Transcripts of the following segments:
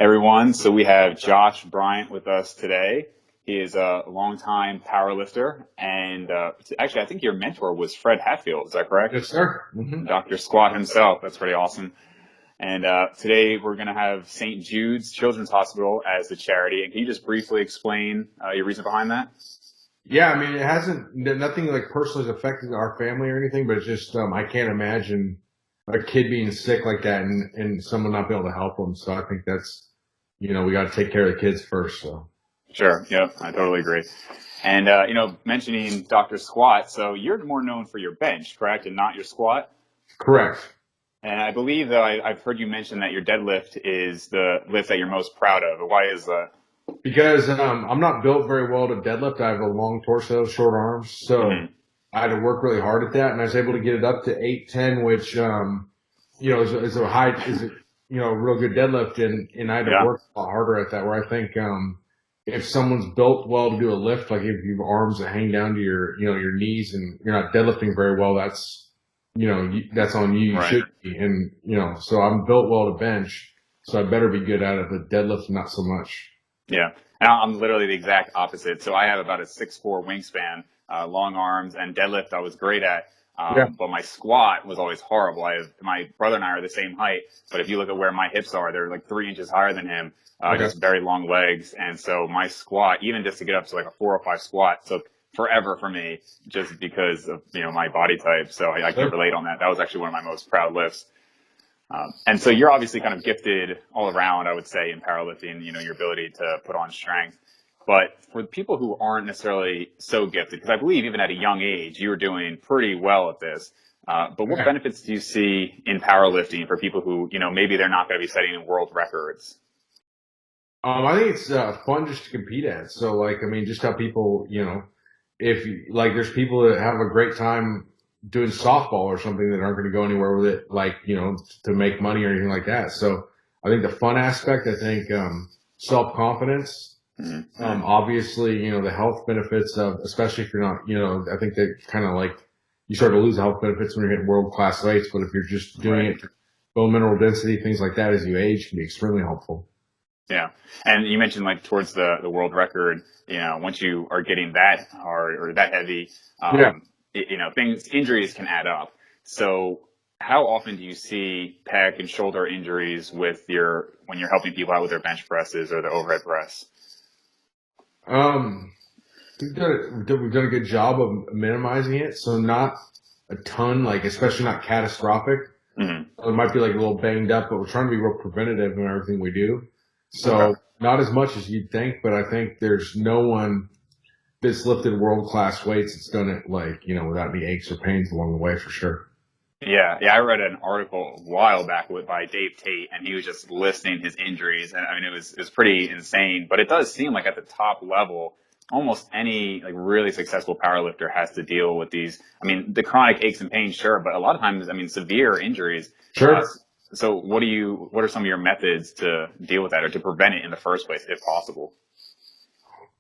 everyone. So we have Josh Bryant with us today. He is a longtime powerlifter, and actually, I think your mentor was Fred Hatfield. Is that correct? Yes, sir. Dr. Squat himself. That's pretty awesome. And today we're going to have St. Jude's Children's Hospital as the charity. And can you just briefly explain your reason behind that? Yeah, I mean, nothing like personally has affected our family or anything, but it's just, I can't imagine a kid being sick like that and someone not be able to help them. So I think that's, we got to take care of the kids first. So. Sure. Yep. I totally agree. And, mentioning Dr. Squat, so you're more known for your bench, correct? And not your squat? Correct. And I believe that I've heard you mention that your deadlift is the lift that you're most proud of. Why is that? Because I'm not built very well to deadlift. I have a long torso, short arms. So I had to work really hard at that. And I was able to get it up to 810, which, is a real good deadlift. And I had to work a lot harder at that, where I think, if someone's built well to do a lift, like if you have arms that hang down to your knees and you're not deadlifting very well, that's on you. You should be. And, so I'm built well to bench, so I better be good at it, but deadlift, not so much. Yeah. And I'm literally the exact opposite. So I have about a 6'4" wingspan, long arms, and deadlift I was great at. But my squat was always horrible. My brother and I are the same height, but if you look at where my hips are, they're like 3 inches higher than him. Just very long legs. And so my squat, even just to get up to like a 4 or 5 squat, took forever for me just because of, my body type. So I can relate on that. That was actually one of my most proud lifts. And so you're obviously kind of gifted all around, I would say, in powerlifting, your ability to put on strength. But for people who aren't necessarily so gifted, because I believe even at a young age, you were doing pretty well at this. But what benefits do you see in powerlifting for people who, maybe they're not going to be setting world records? I think it's fun just to compete at. So, just how people, if there's people that have a great time doing softball or something that aren't going to go anywhere with it, to make money or anything like that. So I think the fun aspect, I think, self-confidence, obviously, the health benefits of, especially if you're not, I think that kind of you start to lose the health benefits when you're hitting world-class weights, but if you're just doing it, bone mineral density, things like that as you age can be extremely helpful. Yeah. And you mentioned towards the world record, once you are getting that hard or that heavy, injuries can add up. So how often do you see pec and shoulder injuries when you're helping people out with their bench presses or their overhead press? We've done a good job of minimizing it. So not a ton, especially not catastrophic. It might be a little banged up, but we're trying to be real preventative in everything we do. So not as much as you'd think, but I think there's no one that's lifted world-class weights that's done it without any aches or pains along the way, for sure. Yeah. I read an article a while back by Dave Tate, and he was just listing his injuries, and I mean it was pretty insane. But it does seem like at the top level, almost any really successful powerlifter has to deal with these. I mean, the chronic aches and pains, sure, but a lot of times, severe injuries. Sure. So what are some of your methods to deal with that or to prevent it in the first place, if possible?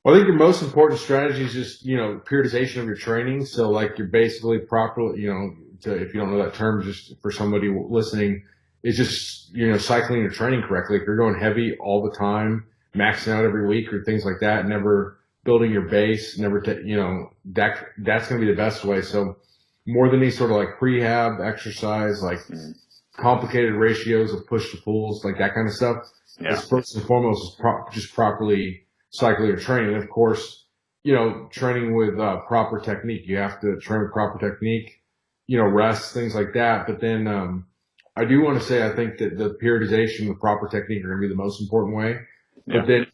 Well, I think your most important strategy is just, periodization of your training. So you're basically properly, if you don't know that term, just for somebody listening, is just, cycling your training correctly. If you're going heavy all the time, maxing out every week or things like that, never building your base, that's going to be the best way. So more than any sort of prehab exercise, complicated ratios of push to pulls, that kind of stuff. Yeah. First and foremost is just properly cycle your training. And of course, training with proper technique. You have to train with proper technique, rest, things like that. But then I do want to say I think that the periodization, the proper technique are going to be the most important way. Yeah. But then,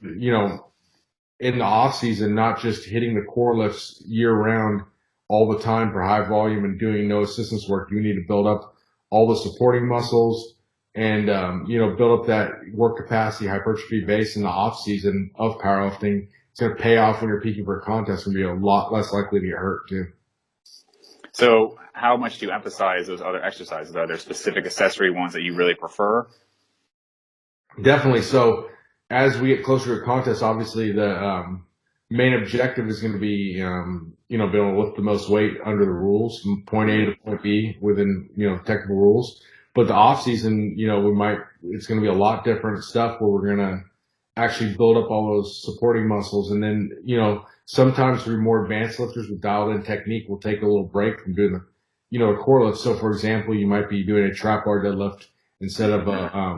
in the off season, not just hitting the core lifts year round all the time for high volume and doing no assistance work. You need to build up all the supporting muscles and, build up that work capacity hypertrophy base in the off season of powerlifting. It's going to pay off when you're peaking for a contest and be a lot less likely to get hurt too. So how much do you emphasize those other exercises? Are there specific accessory ones that you really prefer? Definitely. So as we get closer to a contest, obviously the main objective is going to be, being able to lift the most weight under the rules from point A to point B within, technical rules. But the off season, it's going to be a lot different stuff where we're going to actually build up all those supporting muscles. And then, sometimes for more advanced lifters with dialed in technique, we'll take a little break from doing a core lift. So for example, you might be doing a trap bar deadlift instead of a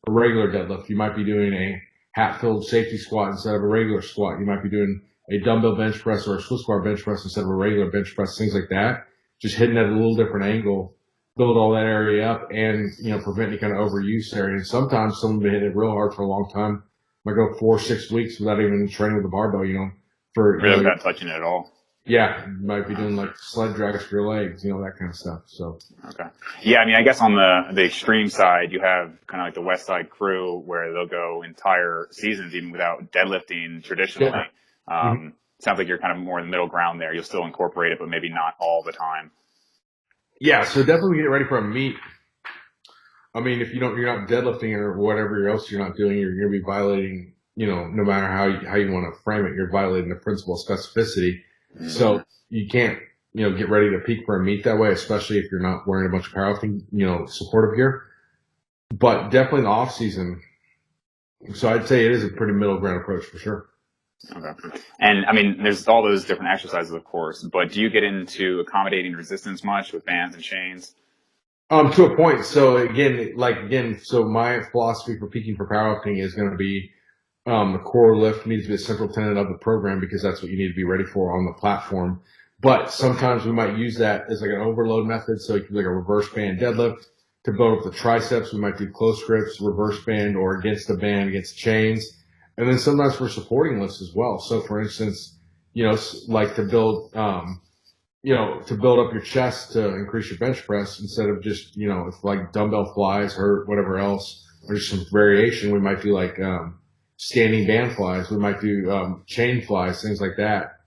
regular deadlift. You might be doing a hat-filled safety squat instead of a regular squat. You might be doing a dumbbell bench press or a Swiss bar bench press instead of a regular bench press, things like that. Just hitting at a little different angle, build all that area up, and prevent any kind of overuse area. And sometimes someone will hit it real hard for a long time. Might go 4 or 6 weeks without even training with the barbell. For really without touching it at all. Yeah, you might be doing like sled drags for your legs, that kind of stuff. So okay, yeah. I mean, I guess on the extreme side, you have kind of like the West Side crew where they'll go entire seasons even without deadlifting traditionally. Yeah. Sounds like you're kind of more in the middle ground there. You'll still incorporate it, but maybe not all the time. Yeah, so definitely get ready for a meet. I mean, if you're not deadlifting or whatever else you're not doing, you're going to be violating, no matter how you want to frame it, you're violating the principle of specificity. Mm-hmm. So you can't, get ready to peak for a meet that way, especially if you're not wearing a bunch of powerlifting, supportive gear. But definitely in the off season. So I'd say it is a pretty middle ground approach for sure. Okay. And I mean, there's all those different exercises, of course, but do you get into accommodating resistance much with bands and chains? To a point. So so my philosophy for peaking for powerlifting is going to be the core lift needs to be a central tenet of the program because that's what you need to be ready for on the platform. But sometimes we might use that as like an overload method. So you can do like a reverse band deadlift to build up the triceps. We might do close grips, reverse band, or against the band, against chains. And then sometimes for supporting lifts as well. So for instance, like to build, to build up your chest to increase your bench press instead of just, if like dumbbell flies hurt, whatever else, or just some variation, we might do like, standing band flies. We might do, chain flies, things like that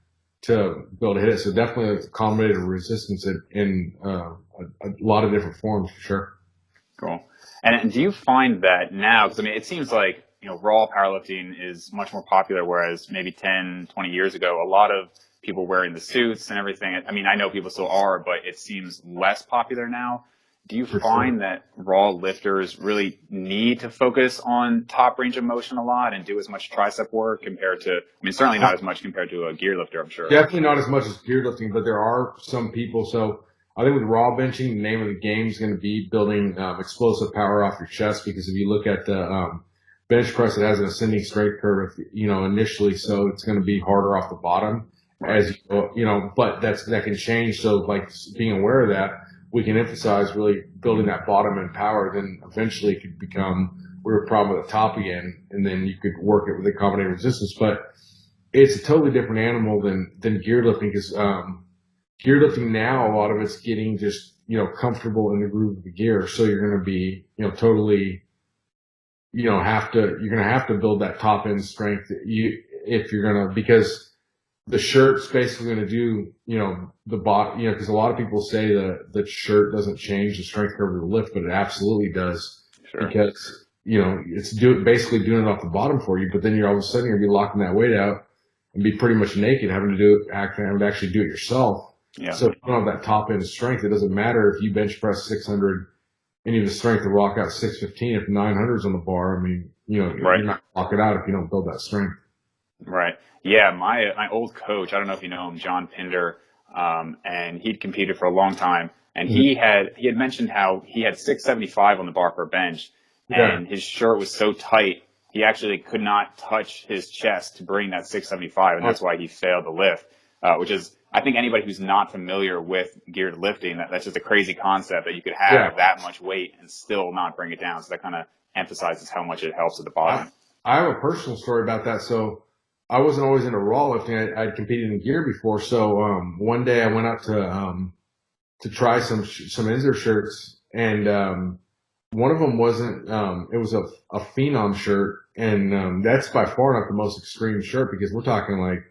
to be able to hit it. So definitely accommodated resistance in a lot of different forms for sure. Cool. And do you find that now, because I mean, it seems like, raw powerlifting is much more popular, whereas maybe 10, 20 years ago, a lot of people wearing the suits and everything. I mean, I know people still are, but it seems less popular now. Do you find that raw lifters really need to focus on top range of motion a lot and do as much tricep work compared to, I mean, certainly not as much compared to a gear lifter, I'm sure. Definitely not as much as gear lifting, but there are some people. So I think with raw benching, the name of the game is going to be building explosive power off your chest, because if you look at the bench press, it has an ascending strength curve, initially, so it's going to be harder off the bottom as but that can change. So like being aware of that, we can emphasize really building that bottom end power. Then eventually it could become we're problem at the top again, and then you could work it with accommodated resistance. But it's a totally different animal than gear lifting, because gear lifting now, a lot of it's getting just comfortable in the groove of the gear. So you're going to be totally you're going to have to build that top end strength if you're going to, because the shirt's basically going to do, the bot, because a lot of people say that the shirt doesn't change the strength curve of the lift, but it absolutely does. Sure. Because, it's basically doing it off the bottom for you, but then you're all of a sudden you're going to be locking that weight out and be pretty much naked, having to actually do it yourself. Yeah. So if you don't have that top end strength, it doesn't matter if you bench press 600 and you have the strength to rock out 615 if 900's on the bar. I mean, you're not going to lock it out if you don't build that strength. Right. Yeah. My old coach, I don't know if you know him, John Pinder, and he'd competed for a long time, and he had mentioned how he had 675 on the bar per bench, and his shirt was so tight he actually could not touch his chest to bring that 675, and that's why he failed the lift. Which is, I think anybody who's not familiar with geared lifting, that's just a crazy concept that you could have that much weight and still not bring it down. So that kind of emphasizes how much it helps at the bottom. I have a personal story about that. So I wasn't always into raw lifting. I'd competed in gear before. So one day I went out to try some Inzer shirts, and one of them wasn't. It was a Phenom shirt, and that's by far not the most extreme shirt, because we're talking like,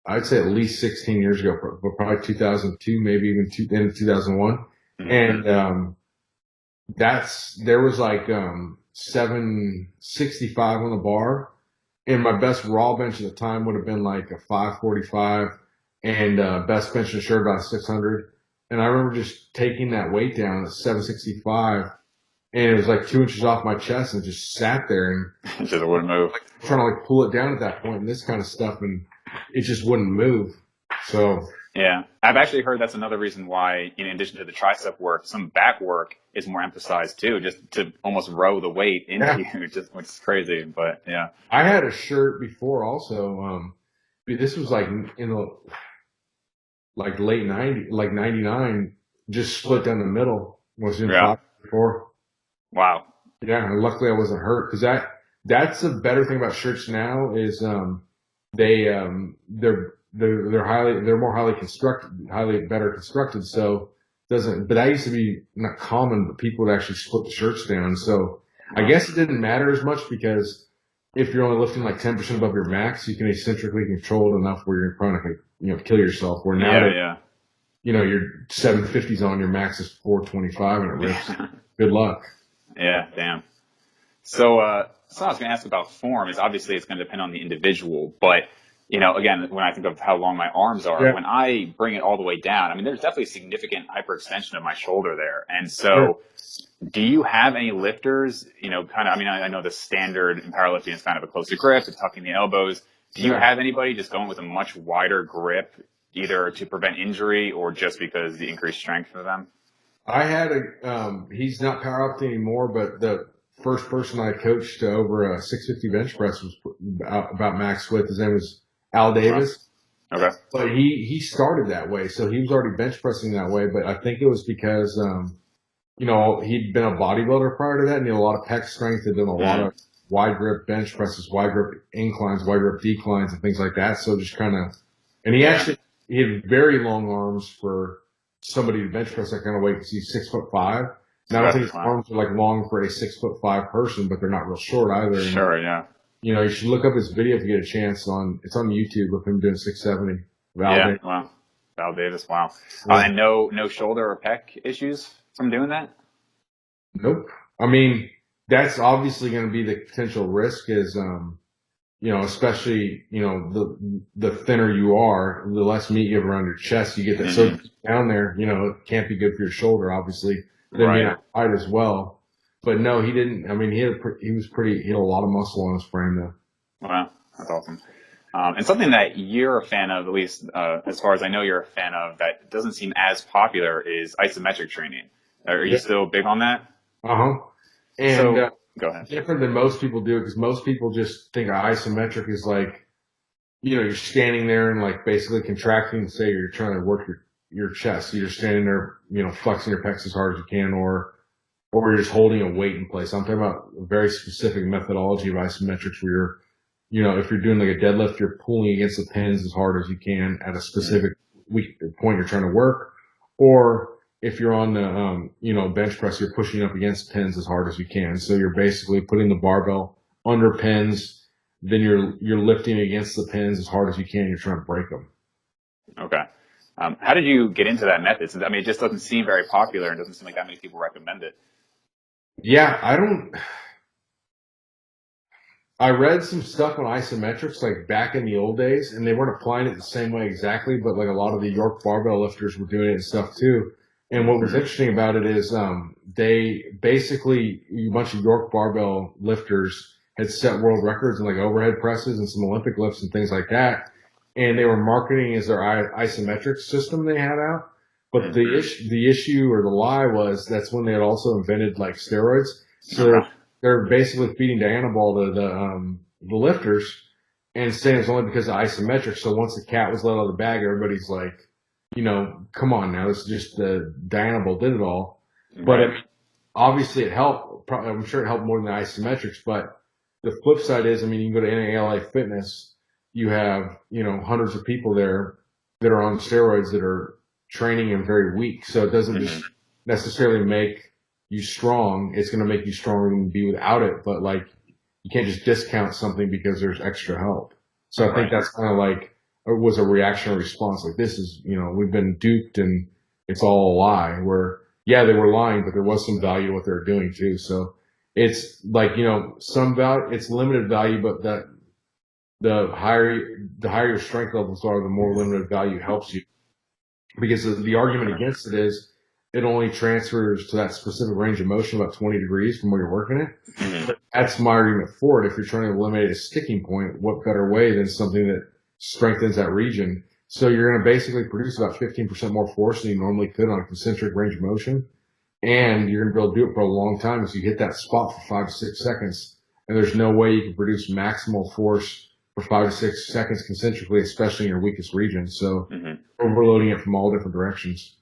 I'd say at least 16 years ago, but probably 2002, maybe even end of 2001. Mm-hmm. And there was like 765 on the bar, and my best raw bench at the time would have been like a 545, and best bench in shirt about 600. And I remember just taking that weight down at 765, and it was like 2 inches off my chest, and just sat there and It just wouldn't move. like trying to like pull it down at that point and this kind of stuff, and it just wouldn't move. So Yeah, I've actually heard that's another reason why, in addition to the tricep work, some back work is more emphasized too, just to almost row the weight into you, just which is crazy. But yeah, I had a shirt before also. This was like in the like late 90, like 99, just split down the middle. Was in yeah, 5'4". wow, Yeah, and luckily I wasn't hurt, because that's the better thing about shirts now is they're more highly constructed, highly better constructed. So doesn't but that used to be not common, but people would actually split the shirts down. So I wow. guess it didn't matter as much, because if you're only lifting like 10% above your max, you can eccentrically control it enough where you're probably not going to kill yourself. Where nowadays, Yeah, your 750s on, your max is 425 and it rips. yeah, Good luck. yeah, damn. So, so I was going to ask about form. Is obviously it's going to depend on the individual, but again, when I think of how long my arms are, Yeah. when I bring it all the way down, I mean, there's definitely significant hyperextension of my shoulder there, and Sure. so. Do you have any lifters, kind of, I mean, I know the standard in powerlifting is kind of a closer grip, it's tucking the elbows. Do you have anybody just going with a much wider grip, either to prevent injury or just because the increased strength for them? I had he's not powerlifting anymore, but the first person I coached to over a 650 bench press was about max width. His name was Al Davis. Okay. But he started that way, so he was already bench pressing that way. But I think it was because he'd been a bodybuilder prior to that, and he had a lot of pec strength, and done a lot of wide grip bench presses, wide grip inclines, wide grip declines, and things like that. So just kind of, and he had very long arms for somebody to bench press that kind of weight, because he's 6'5". And I don't think his arms are like long for a 6'5" person, but they're not real short either. And, Sure, yeah. you should look up his video if you get a chance. It's on YouTube with him doing 670. Yeah, wow. Val Davis, wow. And no shoulder or pec issues from doing that? Nope. I mean, that's obviously going to be the potential risk is, especially, the thinner you are, the less meat you have around your chest, you get that so down there, it can't be good for your shoulder, obviously. Then being outside as well. But no, he didn't. I mean, he had a lot of muscle on his frame though. Wow, that's awesome. And something that you're a fan of, at least as far as I know you're a fan of, that doesn't seem as popular is isometric training. Are you still big on that? Uh-huh. And so, go ahead. Different than most people do, because most people just think isometric is like, you're standing there and like basically contracting, say you're trying to work your chest. So you're standing there, flexing your pecs as hard as you can, or you're just holding a weight in place. I'm talking about a very specific methodology of isometrics where if you're doing like a deadlift, you're pulling against the pins as hard as you can at a specific weak point you're trying to work. Or if you're on the, bench press, you're pushing up against pins as hard as you can. So you're basically putting the barbell under pins, then you're lifting against the pins as hard as you can. You're trying to break them. Okay. How did you get into that method? I mean, it just doesn't seem very popular, and doesn't seem like that many people recommend it. Yeah, I read some stuff on isometrics like back in the old days, and they weren't applying it the same way exactly, but like a lot of the York barbell lifters were doing it and stuff too. And what was interesting about it is they basically, a bunch of York barbell lifters had set world records in like overhead presses and some Olympic lifts and things like that. And they were marketing as their isometric system they had out. But the issue or the lie was that's when they had also invented like steroids. So they're basically feeding Dianabol to the lifters and saying it's only because of isometric. So once the cat was let out of the bag, everybody's like, come on now, this is just the Dianabol did it all. But I mean, obviously it helped. I'm sure it helped more than the isometrics. But the flip side is, I mean, you can go to NALA you have, hundreds of people there that are on steroids that are training and very weak. So it doesn't just necessarily make you strong. It's going to make you stronger than be without it. But like, you can't just discount something because there's extra help. So I think that's kind of like, it was a reactionary response. Like, this is, we've been duped and it's all a lie. Where, yeah, they were lying, but there was some value to what they were doing too. So it's like, some value, it's limited value, but the higher your strength levels are, the more limited value helps you. because the argument against it is it only transfers to that specific range of motion about 20 degrees from where you're working it. Mm-hmm. That's my argument for it. If you're trying to eliminate a sticking point, what better way than something that strengthens that region? So you're going to basically produce about 15% more force than you normally could on a concentric range of motion. And you're going to be able to do it for a long time because you hit that spot for 5 to 6 seconds. And there's no way you can produce maximal force for 5 to 6 seconds concentrically, especially in your weakest region. So overloading it from all different directions.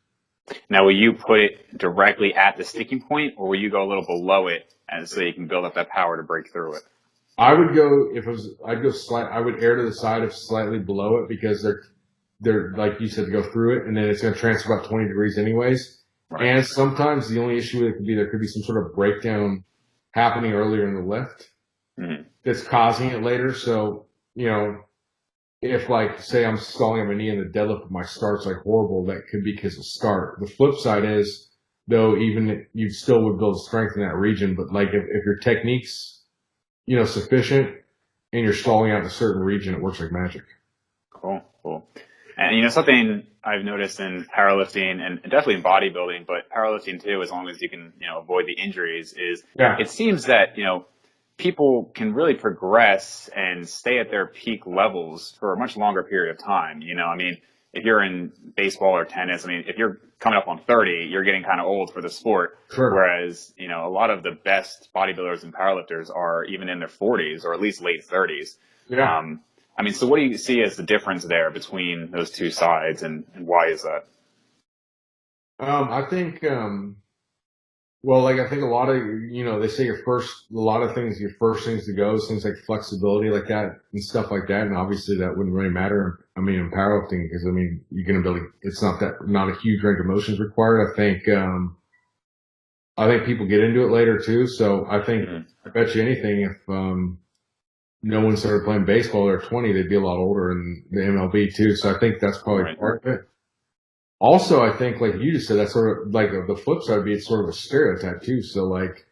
Now, will you put it directly at the sticking point, or will you go a little below it, and so you can build up that power to break through it? I would go I would err to the side of slightly below it because they're like you said, to go through it, and then it's going to transfer about 20 degrees anyways. Right. And sometimes the only issue with it could be there could be some sort of breakdown happening earlier in the lift that's causing it later. So, if like say I'm stalling at my knee and the deadlift of my start's like horrible, that could be because of start. The flip side is though, even you still would build strength in that region, but like if your technique's sufficient and you're stalling out in a certain region, it works like magic. Cool. And something I've noticed in powerlifting and definitely in bodybuilding, but powerlifting too, as long as you can, avoid the injuries, is it seems that, people can really progress and stay at their peak levels for a much longer period of time. If you're in baseball or tennis, if you're coming up on 30, you're getting kind of old for the sport. Sure. Whereas, a lot of the best bodybuilders and powerlifters are even in their 40s or at least late 30s. Yeah. So what do you see as the difference there between those two sides, and why is that? I think, I think a lot of, they say your first things to go is things like flexibility like that and stuff like that. And obviously that wouldn't really matter. In powerlifting, because you're going to it's not a huge range of motion required. I think people get into it later too. So I think, I bet you anything, if, no one started playing baseball at 20, they'd be a lot older in the MLB too. So I think that's probably part of it. Also, I think, like you just said, that's sort of like the flip side would be it's sort of a stereotype too. So like,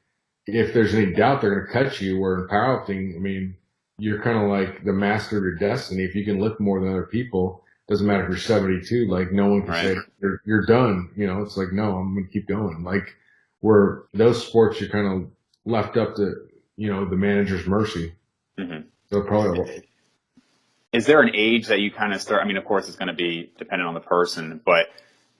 if there's any doubt, they're going to cut you. Where in powerlifting, you're kind of like the master of your destiny. If you can lift more than other people, doesn't matter if you're 72. Like no one can say you're done. It's like no, I'm going to keep going. Like where those sports, you're kind of left up to the manager's mercy. So probably. Is there an age that you kind of start? Of course, it's going to be dependent on the person, but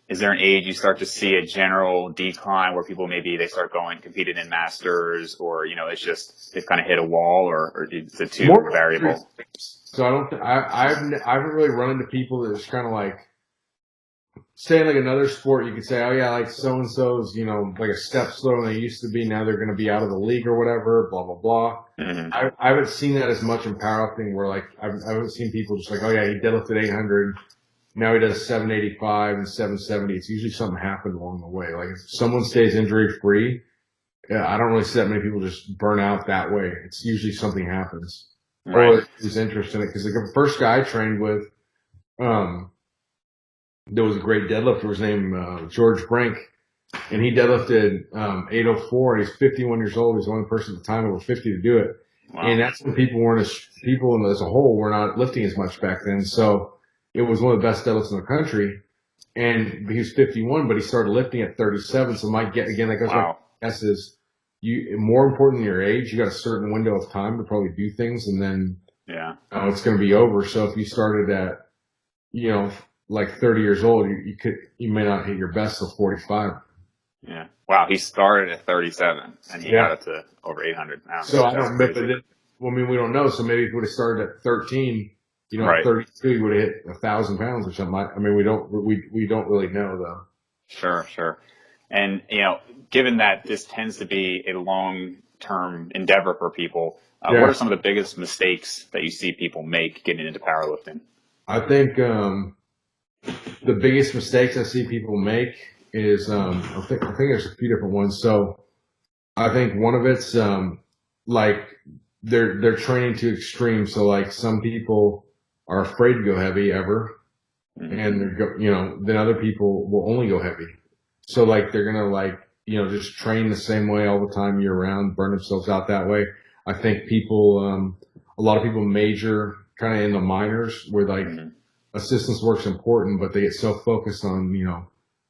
is there an age you start to see a general decline where people maybe they start competing in masters, or it's just they've kind of hit a wall, or is it too variable? So I haven't really run into people that's kind of like, say like another sport, you could say, oh yeah, like so and so's, like a step slower than they used to be. Now they're going to be out of the league or whatever, blah blah blah. I haven't seen that as much in powerlifting, where like I haven't seen people just like, oh yeah, he deadlifted 800, now he does 785 and 770. It's usually something happened along the way. Like if someone stays injury free, I don't really see that many people just burn out that way. It's usually something happens, or there's interest in it. Because like the first guy I trained with, there was a great deadlifter. His name Josh Bryant, and he deadlifted 804. He's 51 years old. He's the only person at the time over 50 to do it. Wow. And that's when people as a whole were not lifting as much back then. So it was one of the best deadlifts in the country. And he was 51, but he started lifting at 37. So my guess is more important than your age. You got a certain window of time to probably do things, and then it's going to be over. So if you started at like 30 years old, you may not hit your best till 45. Yeah. Wow. He started at 37 and he got up to over 800 pounds. So I don't we don't know. So maybe if he would have started at 13, at 32, he would have hit 1,000 pounds or something. We don't really know though. Sure. And, given that this tends to be a long-term endeavor for people, what are some of the biggest mistakes that you see people make getting into powerlifting? I think, the biggest mistakes I see people make is I think there's a few different ones. So I think one of it's like they're training to extreme. So like some people are afraid to go heavy ever, and then other people will only go heavy. So like they're gonna just train the same way all the time year round, burn themselves out that way. I think a lot of people major kind of in the minors where assistance work's important, but they get so focused on,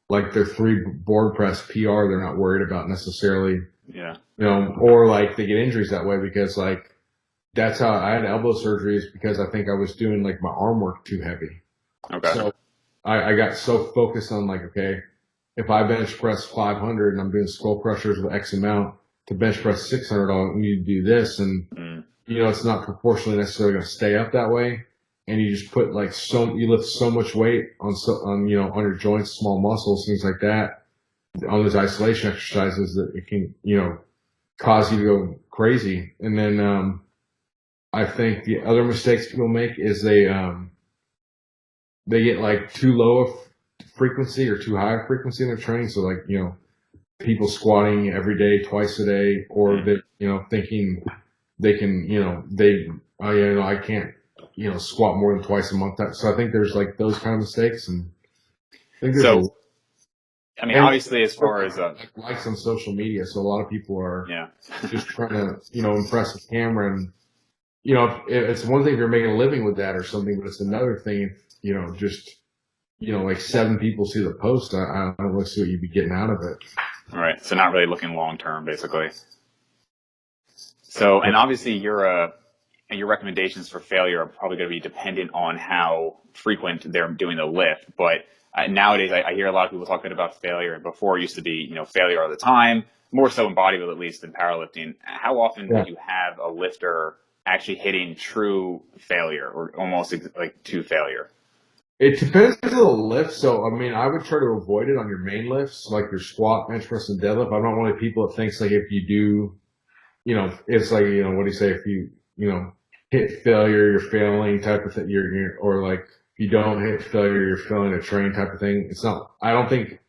like their 3 board press PR, they're not worried about necessarily, or like they get injuries that way because like that's how I had elbow surgery is because I think I was doing like my arm work too heavy. Okay. So I got so focused on like, okay, if I bench press 500 and I'm doing skull crushers with X amount to bench press 600, I need to do this. And, it's not proportionally necessarily going to stay up that way. And you just put like you lift so much weight on your joints, small muscles, things like that on those isolation exercises that it can, cause you to go crazy. And then, I think the other mistakes people make is they get like too low of frequency or too high of frequency in their training. So like, people squatting every day, twice a day, or they, thinking they can, I can't, squat more than twice a month. So I think there's like those kind of mistakes. And I think there's obviously as far as likes on social media. So a lot of people are just trying to, impress the camera. And, it's one thing if you're making a living with that or something, but it's another thing if, just, like 7 people see the post, I don't really see what you'd be getting out of it. All right. So not really looking long-term, basically. So, and obviously your recommendations for failure are probably going to be dependent on how frequent they're doing the lift. But nowadays I hear a lot of people talking about failure. Before it used to be, failure all the time, more so in bodybuilding at least than powerlifting. How often do you have a lifter actually hitting true failure or almost like to failure? It depends on the lift. So, I would try to avoid it on your main lifts, like your squat, bench press, and deadlift. I'm not one of the people that thinks like if you do, it's like, what do you say? If you, hit failure, you're failing type of thing, or like if you don't hit failure, you're failing to train type of thing. It's not, I don't think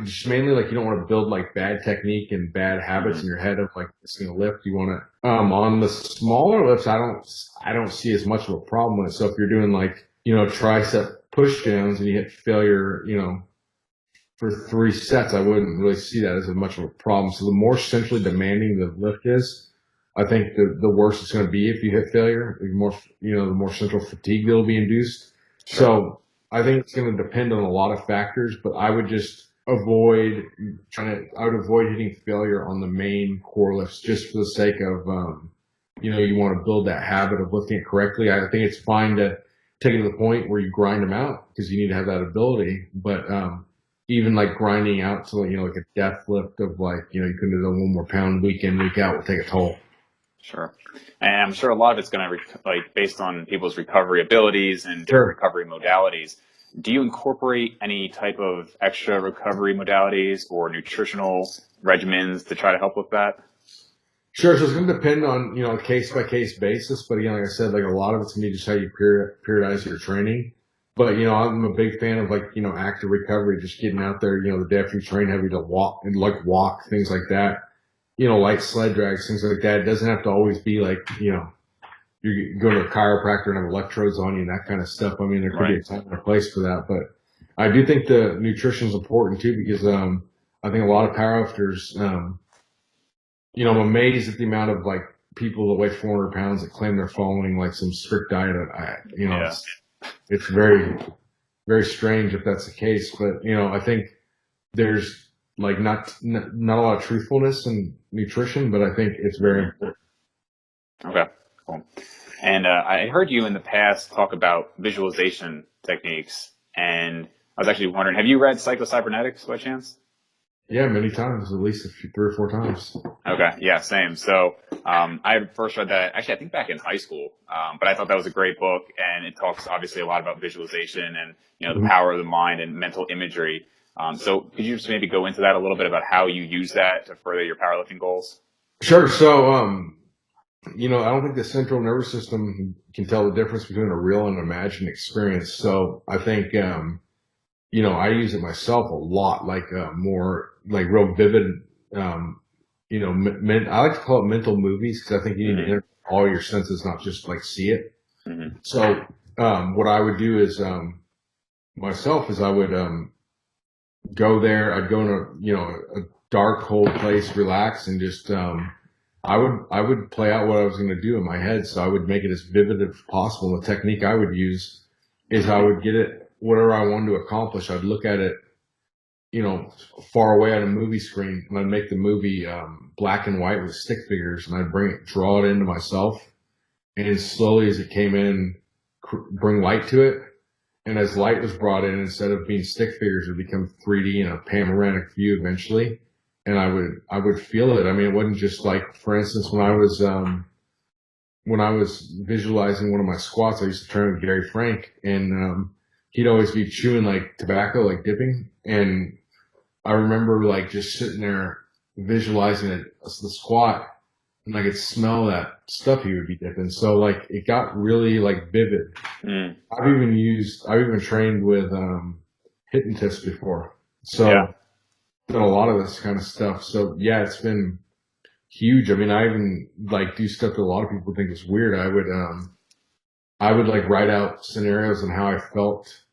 just mainly like you don't want to build like bad technique and bad habits in your head of like missing a lift. You want to, on the smaller lifts, I don't see as much of a problem with it. So if you're doing like, tricep push downs and you hit failure, for 3 sets, I wouldn't really see that as much of a problem. So the more centrally demanding the lift is, I think the worse it's going to be if you hit failure. The more central fatigue that will be induced. Sure. So I think it's going to depend on a lot of factors, but I would just avoid hitting failure on the main core lifts just for the sake of, you want to build that habit of lifting it correctly. I think it's fine to take it to the point where you grind them out because you need to have that ability. But, even like grinding out to, like a death lift of like, you can do the 1 more pound week in, week out will take a toll. Sure. And I'm sure a lot of it's going to based on people's recovery abilities and different recovery modalities. Do you incorporate any type of extra recovery modalities or nutritional regimens to try to help with that? Sure. So it's going to depend on, a case by case basis. But again, like I said, like a lot of it's going to be just how you periodize your training. But, I'm a big fan of like, active recovery, just getting out there, the day after you train heavy to walk, things like that, light sled drags, things like that. It doesn't have to always be like, you're going to a chiropractor and have electrodes on you and that kind of stuff. There could be a time and a place for that. But I do think the nutrition is important too, because, I think a lot of powerlifters, I'm amazed at the amount of like people that weigh 400 pounds that claim they're following like some strict diet. It's very, very strange if that's the case, but I think there's like not a lot of truthfulness in nutrition, but I think it's very important. Okay, cool. And I heard you in the past talk about visualization techniques, and I was actually wondering, have you read Psycho-Cybernetics by chance? Yeah, many times, at least 3 or 4 times. Okay, yeah, same. So I first read that, actually, I think back in high school, but I thought that was a great book, and it talks obviously a lot about visualization and, the power of the mind and mental imagery. So could you just maybe go into that a little bit about how you use that to further your powerlifting goals? Sure. So, I don't think the central nervous system can tell the difference between a real and imagined experience. So I think, I use it myself a lot, like more like real vivid, I like to call it mental movies because I think you need to enter all your senses, not just like see it. So what I would do is myself is I would go there. I'd go in a dark, cold place, relax, and just I would play out what I was going to do in my head. So I would make it as vivid as possible. And the technique I would use is I would get it, whatever I wanted to accomplish, I'd look at it, you know, far away on a movie screen, and I'd make the movie black and white with stick figures, and I'd draw it into myself, and as slowly as it came in, bring light to it. And as light was brought in, instead of being stick figures, it would become 3D and a panoramic view eventually. And I would feel it. I mean, it wasn't just like, for instance, when I was visualizing one of my squats, I used to train with Gary Frank, and he'd always be chewing like tobacco, like dipping. And I remember like just sitting there visualizing it, the squat, and I could smell that stuff he would be dipping. So like it got really like vivid. I've even trained with hypnotists before. So done a lot of this kind of stuff. So yeah, it's been huge. I mean, I even like do stuff that a lot of people think is weird. I would like write out scenarios and how I felt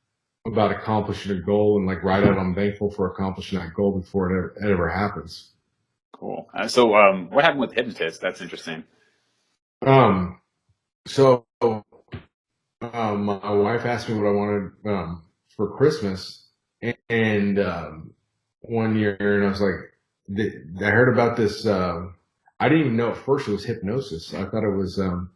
about accomplishing a goal, and like write out I'm thankful for accomplishing that goal before it ever happens. Cool. So what happened with hypnotists? That's interesting. So my wife asked me what I wanted for Christmas, and one year, and I was like, I heard about this. I didn't even know at first it was hypnosis. I thought it was a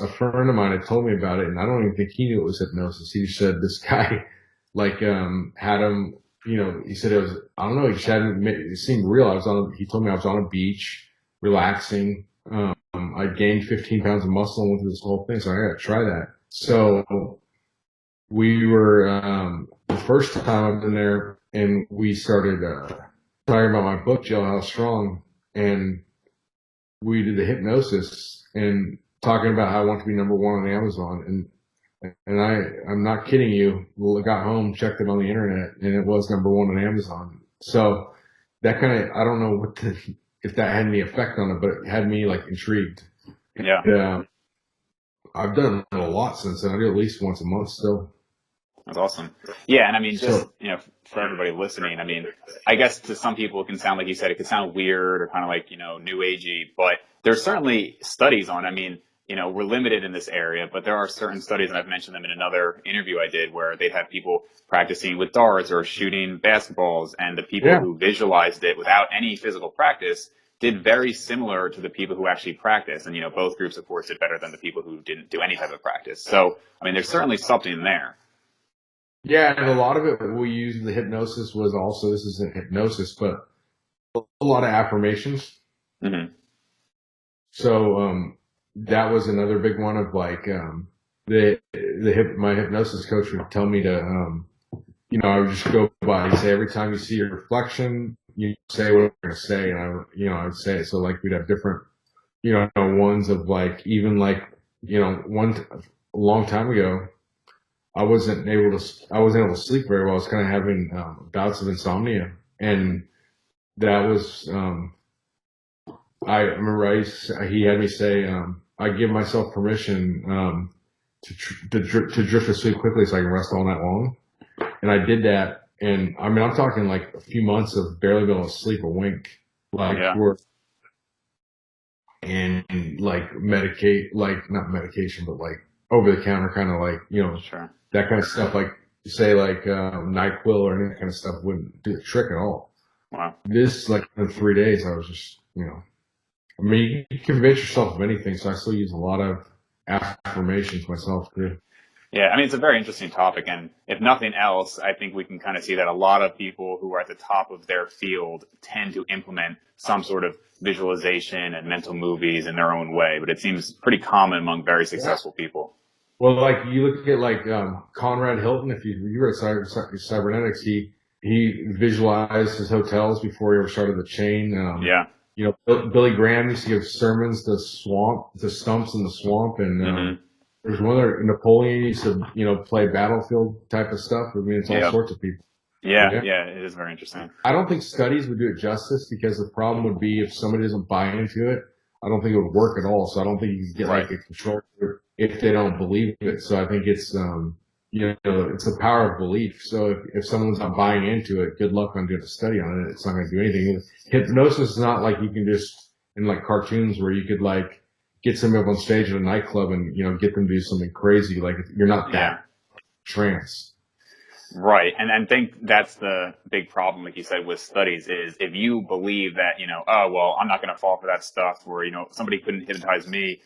friend of mine had told me about it, and I don't even think he knew it was hypnosis. He said this guy like had him, you know, he said it was, I don't know, he just hadn't, it seemed real. He told me I was on a beach relaxing. I gained 15 pounds of muscle and went through this whole thing, so I got to try that. So we were the first time I've been there, and we started talking about my book, Jailhouse Strong, and we did the hypnosis and talking about how I want to be number one on Amazon. And I'm not kidding you. Got home, checked it on the internet, and it was number one on Amazon. So that kind of, I don't know if that had any effect on it, but it had me like intrigued. Yeah. And, I've done it a lot since then. I do at least once a month still. That's awesome. Yeah, and I mean, just, you know, for everybody listening, I mean, I guess to some people it can sound, like you said, it could sound weird or kind of like, you know, new agey, but there's certainly studies on, I mean, you know, we're limited in this area, but there are certain studies, and I've mentioned them in another interview I did, where they'd have people practicing with darts or shooting basketballs, and the people who visualized it without any physical practice did very similar to the people who actually practice. And, you know, both groups, of course, did better than the people who didn't do any type of practice. So, I mean, there's certainly something there. Yeah, and a lot of it we used in the hypnosis was also, this isn't hypnosis, but a lot of affirmations. Mm-hmm. So that was another big one of like my hypnosis coach would tell me to you know, I would just go by and say every time you see your reflection, you say what you're gonna say, and I would say it. So like we'd have different, you know, ones of like, even like, you know, a long time ago, I wasn't able to sleep very well. I was kind of having bouts of insomnia, and that was I remember he had me say I give myself permission to drift to sleep quickly so I can rest all night long, and I did that. And I mean, I'm talking like a few months of barely being able to sleep a wink, like and like like not medication, but like over the counter kind of like, you know, that kind of stuff, like say like NyQuil or any kind of stuff wouldn't do the trick at all. Wow. This, like in 3 days, I was just, you know, I mean, you can convince yourself of anything, so I still use a lot of affirmations myself too. Yeah, I mean, it's a very interesting topic, and if nothing else, I think we can kind of see that a lot of people who are at the top of their field tend to implement some sort of visualization and mental movies in their own way, but it seems pretty common among very successful people. Well, like you look at like Conrad Hilton, if you read cybernetics, he visualized his hotels before he ever started the chain. You know, Billy Graham used to give sermons to stumps in the swamp, and there's one other, Napoleon used to, you know, play battlefield type of stuff. I mean, it's all sorts of people. Yeah, it is very interesting. I don't think studies would do it justice, because the problem would be if somebody doesn't buy into it, I don't think it would work at all. So I don't think you can get like a control group if they don't believe it. So I think it's, you know, it's the power of belief. So if someone's not buying into it, good luck on doing a study on it. It's not going to do anything. Hypnosis is not like you can just, in like cartoons where you could like get somebody up on stage at a nightclub and, you know, get them to do something crazy. Like you're not that. trance. Right. And I think that's the big problem, like you said, with studies is if you believe that, oh, well, I'm not going to fall for that stuff where, somebody couldn't hypnotize me,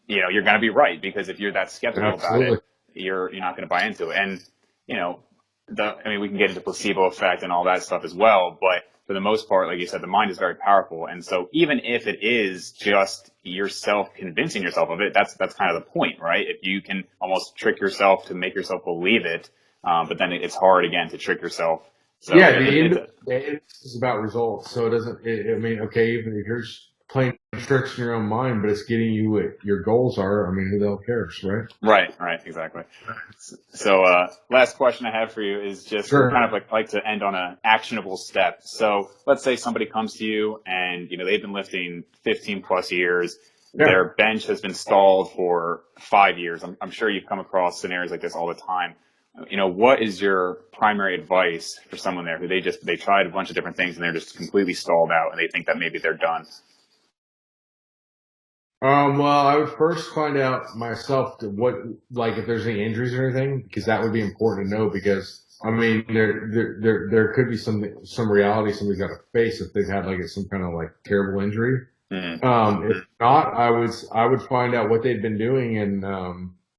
you're going to be right, because if you're that skeptical about Absolutely. it, you're not going to buy into it. And, we can get into placebo effect and all that stuff as well. But for the most part, like you said, the mind is very powerful. And so even if it is just yourself convincing yourself of it, that's kind of the point, right? If you can almost trick yourself to make yourself believe it, but then it's hard again to trick yourself. So yeah, the end of the day, it's about results. So it doesn't, okay, even if you're just playing tricks in your own mind, but it's getting you what your goals are, who the hell cares, right? Right, exactly. So last question I have for you is just Sure. kind of like to end on an actionable step. So let's say somebody comes to you and, they've been lifting 15 plus years. Yeah. Their bench has been stalled for 5 years. I'm sure you've come across scenarios like this all the time. What is your primary advice for someone there who they tried a bunch of different things and they're just completely stalled out and they think that maybe they're done? Well, I would first find out myself if there's any injuries or anything, because that would be important to know, because there could be some reality somebody's got to face if they've had some kind of terrible injury. Mm-hmm. If not, I would find out what they've been doing and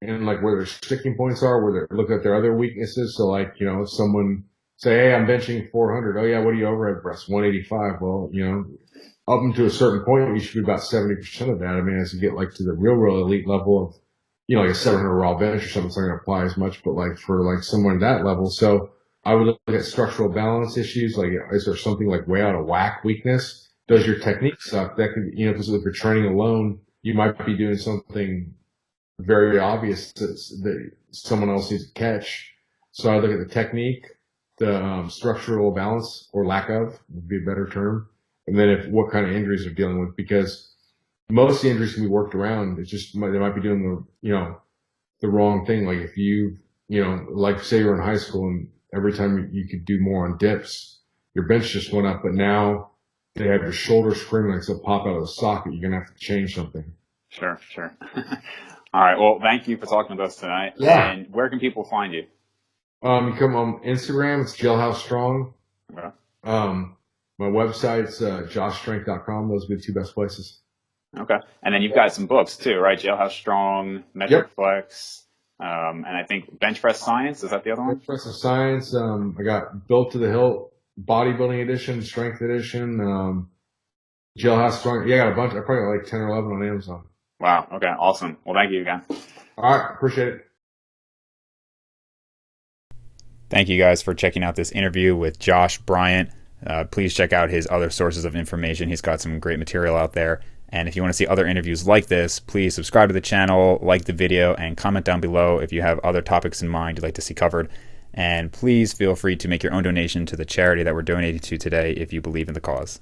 where their sticking points are, where they're looking at their other weaknesses. So if someone say, hey, I'm benching 400. Oh yeah, what are you overhead press? 185. Well, up to a certain point, you should be about 70% of that. As you get to the real elite level of, like a 700 raw bench or something, it's not going to apply as much, but for someone at that level. So I would look at structural balance issues. Is there something way out of whack weakness? Does your technique suck? That could, because if you're training alone, you might be doing something very obvious that someone else needs to catch. So I look at the technique, the structural balance or lack of would be a better term. And then what kind of injuries they're dealing with, because most of the injuries can be worked around. It's just, they might be doing the wrong thing. Like if you, say you're in high school and every time you could do more on dips, your bench just went up, but now they have your shoulder screaming like it's pop out of the socket. You're going to have to change something. Sure. All right. Well, thank you for talking with us tonight. Yeah. And where can people find you? You come on Instagram. It's Jailhouse Strong. Okay. My website's joshstrength.com. Those would be the two best places. Okay. And then you've got some books too, right? Jailhouse Strong, Metroflex, and I think Bench Press Science. Is that the other one? Bench Press Science. I got Built to the Hilt Bodybuilding Edition, Strength Edition, Jailhouse Strong. Yeah, I got a bunch. I probably got 10 or 11 on Amazon. Wow. Okay. Awesome. Well, thank you again. All right. Appreciate it. Thank you guys for checking out this interview with Josh Bryant. Please check out his other sources of information. He's got some great material out there. And if you want to see other interviews like this, please subscribe to the channel, like the video, and comment down below if you have other topics in mind you'd like to see covered. And please feel free to make your own donation to the charity that we're donating to today if you believe in the cause.